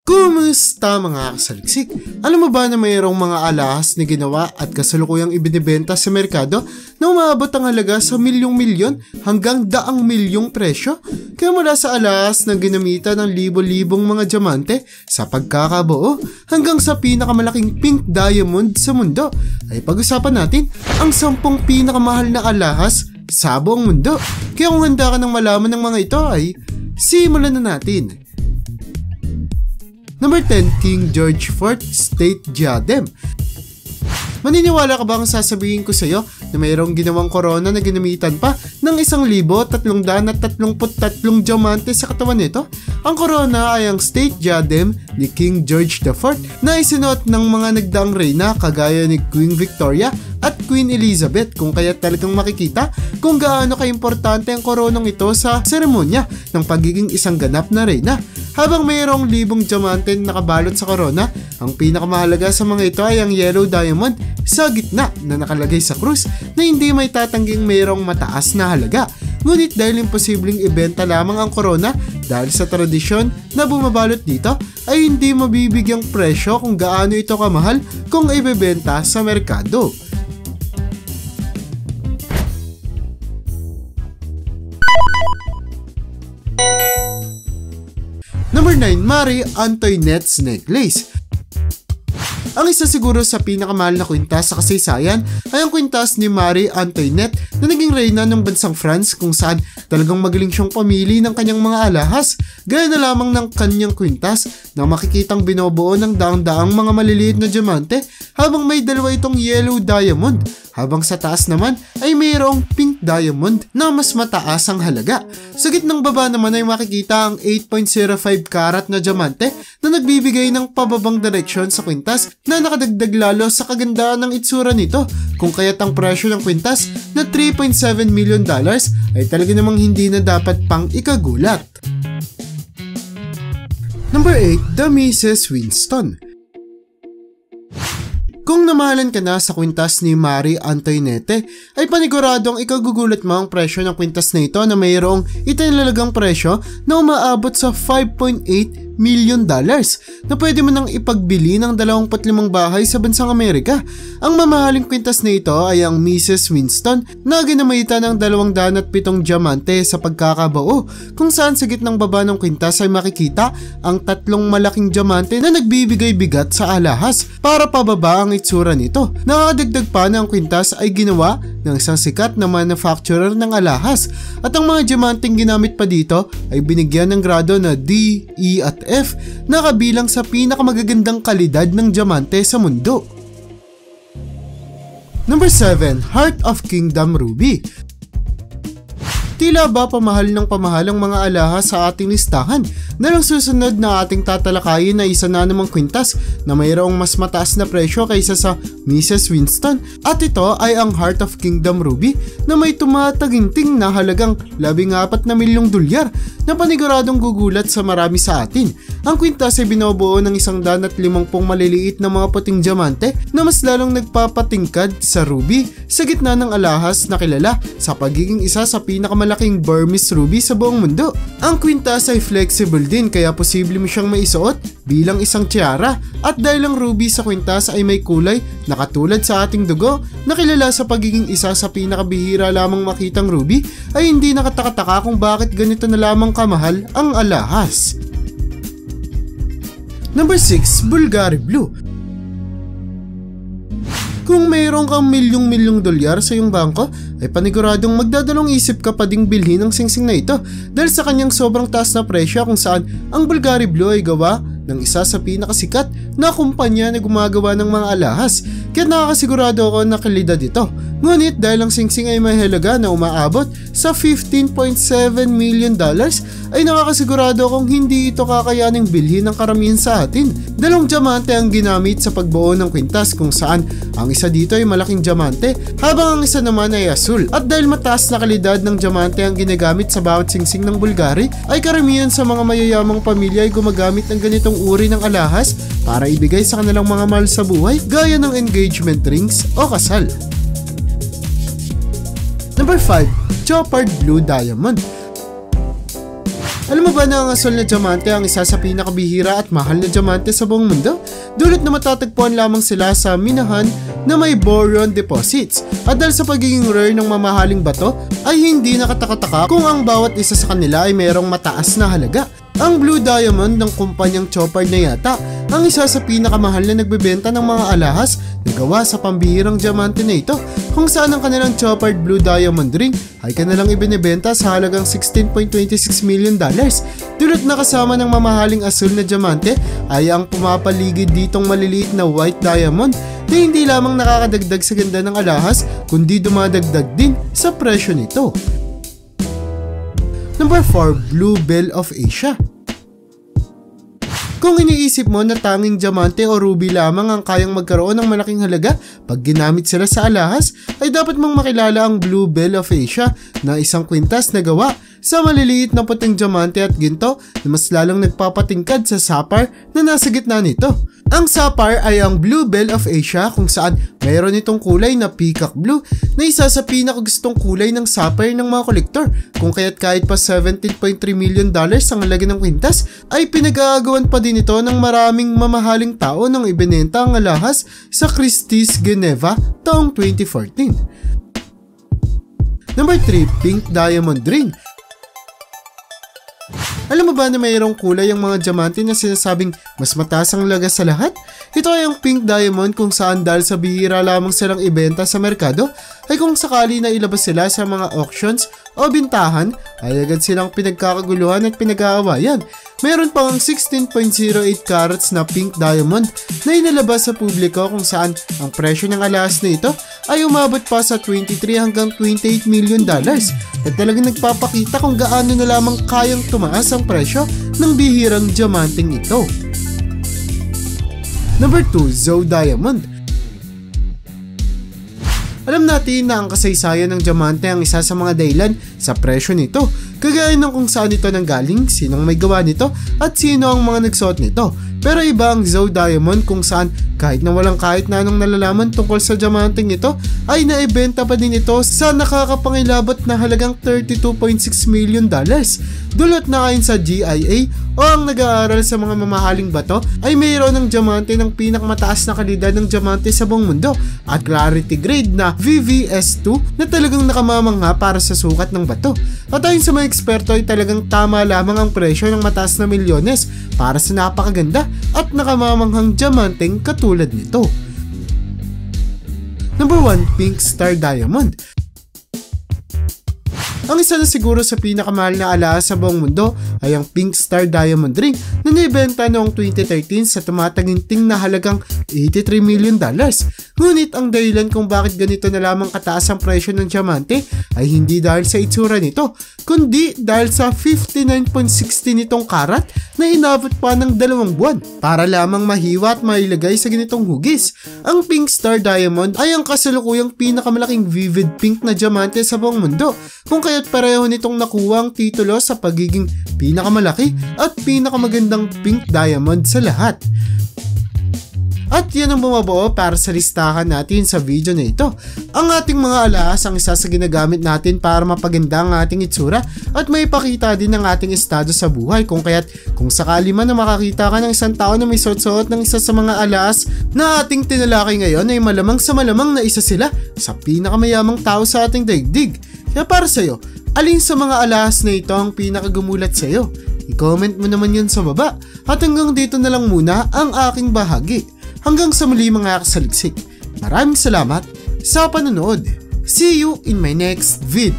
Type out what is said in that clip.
Kumusta mga kasaliksik? Alam mo ba na mayroong mga alahas na ginawa at kasalukuyang ibinibenta sa merkado na umaabot ang halaga sa milyong-milyon hanggang daang milyong presyo? Kaya mula sa alahas na ginamitan ng libo-libong mga diamante sa pagkakabuo hanggang sa pinakamalaking pink diamond sa mundo, ay pag-usapan natin ang 10 pinakamahal na alahas sa buong mundo. Kaya kung handa ka ng malaman ng mga ito ay simulan na natin. Number 10, King George IV State Diadem. Maniniwala ka ba ang sasabihin ko sa iyo na mayroong ginawang korona na ginamitan pa ng 1,333 diamante sa katawan nito? Ang korona ay ang State Diadem ni King George IV na isinuot ng mga nagdaang reyna kagaya ni Queen Victoria at Queen Elizabeth, kung kaya talagang makikita kung gaano kaimportante ang koronong ito sa seremonya ng pagiging isang ganap na reyna. Habang mayroong libong diamante na nakabalot sa korona, ang pinakamahalaga sa mga ito ay ang yellow diamond sa gitna na nakalagay sa krus na hindi may tatangging mayroong mataas na halaga. Ngunit dahil imposibleng ibenta lamang ang korona dahil sa tradisyon na bumabalot dito, ay hindi mabibigyang presyo kung gaano ito kamahal kung ibebenta sa merkado. Number 9, Marie Antoinette's Necklace. Ang isa siguro sa pinakamahal na kwintas sa kasaysayan ay ang kwintas ni Marie Antoinette na naging reyna ng bansang France, kung saan talagang magaling siyang pamili ng kanyang mga alahas. Gaya na lamang ng kanyang kwintas na makikitang binobuo ng daang-daang mga maliliit na diamante, habang may dalawa itong yellow diamond, habang sa taas naman ay mayroong pink diamond na mas mataas ang halaga. Sa gitnang baba naman ay makikita ang 8.05 karat na diamante na nagbibigay ng pababang direksyon sa kwintas na nakadagdag lalo sa kagandaan ng itsura nito, kung kaya't ang presyo ng kwintas na $3.7 million ay talaga namang hindi na dapat pang ikagulat. Number 8, The Mrs. Winston. Kung namahalan ka na sa kwintas ni Marie Antoinette, ay paniguradong ikagugulat mo ang presyo ng kwintas na ito na mayroong itinalagang presyo na umaabot sa $5.8 million na pwede mo nang ipagbili ng 25 bahay sa bansang Amerika. Ang mamahaling kwintas na ito ay ang Mrs. Winston na ginamitan ng 207 diamante sa pagkakabuo, kung saan sa gitnang baba ng kwintas ay makikita ang 3 malaking diamante na nagbibigay bigat sa alahas para pababa ang itsura nito. Nakadagdag pa na ang kwintas ay ginawa ng isang sikat na manufacturer ng alahas, at ang mga diamanteng ginamit pa dito ay binigyan ng grado na D, E at F na kabilang sa pinakamagagandang kalidad ng diamante sa mundo. Number 7, Heart of Kingdom Ruby. Tila ba pamahal ng pamahal ang mga alahas sa ating listahan, na lang susunod na ating tatalakayin na isa na namang kwintas na mayroong mas mataas na presyo kaysa sa Mrs. Winston, at ito ay ang Heart of Kingdom Ruby na may tumataginting na halagang $14 milyong na paniguradong gugulat sa marami sa atin. Ang kwintas ay binubuo ng 150 maliliit na mga puting diamante na mas lalong nagpapatingkad sa ruby sa gitna ng alahas na kilala sa pagiging isa sa pinakamalaking Burmese ruby sa buong mundo. Ang kwintas ay flexible din, kaya posible mo siyang maisuot bilang isang tiara, at dahil ang ruby sa kwintas ay may kulay na katulad sa ating dugo na kilala sa pagiging isa sa pinakabihira lamang makitang ruby, ay hindi nakatakataka kung bakit ganito na lamang kamahal ang alahas. Number 6, Bulgari Blue. Kung mayroon kang milyong-milyong dolyar sa iyong bangko, ay paniguradong magdadalong isip ka pa ding bilhin ang singsing na ito dahil sa kanyang sobrang taas na presyo, kung saan ang Bulgari Blue ay gawa ng isa sa pinakasikat na kumpanya na gumagawa ng mga alahas, kaya nakakasigurado ako na kalidad ito. Ngunit dahil ang singsing ay may halaga na umaabot sa $15.7 million, ay nakakasigurado akong hindi ito kakayaning bilhin ng karamihan sa atin. 2 diamante ang ginamit sa pagbuo ng kwintas, kung saan ang isa dito ay malaking diamante habang ang isa naman ay asul. At dahil mataas na kalidad ng diamante ang ginagamit sa bawat singsing ng Bulgari, ay karamihan sa mga mayayamang pamilya ay gumagamit ng ganitong uri ng alahas para ibigay sa kanilang mga mahal sa buhay, gaya ng engagement rings o kasal. Number 5, Chopard Blue Diamond. Alam mo ba na ang asul na diamante ang isa sa pinakabihira at mahal na diamante sa buong mundo? Dulot na matatagpuan lamang sila sa minahan na may boron deposits. At dahil sa pagiging rare ng mamahaling bato ay hindi nakatakataka kung ang bawat isa sa kanila ay mayroong mataas na halaga. Ang Blue Diamond ng kumpanyang Chopard na yata ang isa sa pinakamahal na nagbebenta ng mga alahas na gawa sa pambihirang diamante na ito, kung saan ang kanilang Chopard Blue Diamond ring ay kanilang ibinebenta sa halagang $16.26 million. Dulot na kasama ng mamahaling asul na diamante ay ang pumapaligid ditong maliliit na white diamond na hindi lamang nakakadagdag sa ganda ng alahas kundi dumadagdag din sa presyo nito. Number 4, Blue Bell of Asia. Kung iniisip mo na tanging diamante o ruby lamang ang kayang magkaroon ng malaking halaga pag ginamit sila sa alahas, ay dapat mong makilala ang Blue Bell of Asia na isang kwintas na gawa sa maliliit na puting diamante at ginto na mas lalong nagpapatingkad sa sapphire na nasa gitna nito. Ang sapphire ay ang Blue Bell of Asia kung saan mayroon itong kulay na peacock blue na isa sa pinakagustong kulay ng sapphire ng mga kolektor, kung kaya't kahit pa $17.3 million ang halaga ng kwintas ay pinag-aagawan pa din ito ng maraming mamahaling tao nang ibinenta ang alahas sa Christie's Geneva taong 2014. Number 3, Pink Diamond Ring. Alam mo ba na mayroong kulay ang mga diamante na sinasabing mas mataas ang halaga sa lahat? Ito ay ang pink diamond kung saan dahil sa bihira lamang silang ibenta sa merkado, ay kung sakali na ilabas sila sa mga auctions o bintahan, ay agad silang pinagkakaguluhan at pinag-aawayan. Mayroon pang 16.08 carats na pink diamond na inilabas sa publiko kung saan ang presyo ng alahas na ito ay umabot pa sa $23 hanggang $28 million at talagang nagpapakita kung gaano na lamang kayang tumaas ang presyo ng bihirang diamanteng ito. Number 2, Zoe Diamond. Alam natin na ang kasaysayan ng diamante ang isa sa mga dahilan sa presyo nito, kagaya ng kung saan ito nanggaling, sinong may gawa nito at sino ang mga nagsuot nito. Pero iba ang Zoe Diamond kung saan kahit na walang kahit na anong nalalaman tungkol sa diamanteng ito ay naibenta pa din ito sa nakakapangilabot na halagang $32.6 million. Dulot na ayon sa GIA o ang nag-aaral sa mga mamahaling bato ay mayroon ng diamante ng pinakamataas na kalidad ng diamante sa buong mundo at clarity grade na VVS2 na talagang nakamamangha para sa sukat ng bato. At ayon sa mga eksperto ay talagang tama lamang ang presyo ng mataas na milyones para sa napakaganda at nakamamanghang diamanteng katulad nito. Number 1, Pink Star Diamond. Ang isa na siguro sa pinakamahal na alahas sa buong mundo ay ang Pink Star Diamond Ring na naibenta noong 2013 sa tumataginting na halagang $83 million. Ngunit ang dahilan kung bakit ganito na lamang kataas ang presyo ng diamante ay hindi dahil sa itsura nito, kundi dahil sa 59.60 nitong karat na inabot pa ng 2 buwan para lamang mahiwa at mailagay sa ganitong hugis. Ang Pink Star Diamond ay ang kasalukuyang pinakamalaking vivid pink na diamante sa buong mundo, kung kaya't pareho nitong nakuha ang titulo sa pagiging pinakamalaki at pinakamagandang pink diamond sa lahat. At yan ang bumabuo para sa listahan natin sa video na ito. Ang ating mga alahas ang isa sa ginagamit natin para mapaganda ang ating itsura at may pakita din ang ating estado sa buhay, kung kaya't kung sakali man na makakita ka ng isang tao na may suot-suot ng isa sa mga alahas na ating tinalakay ngayon, ay malamang sa malamang na isa sila sa pinakamayamang tao sa ating daigdig. Kaya para sa'yo, alin sa mga alahas na ito ang pinakagumulat sa'yo? I-comment mo naman yun sa baba. At hanggang dito na lang muna ang aking bahagi. Hanggang sa muli mga kasaliksik. Maraming salamat sa panonood. See you in my next vid.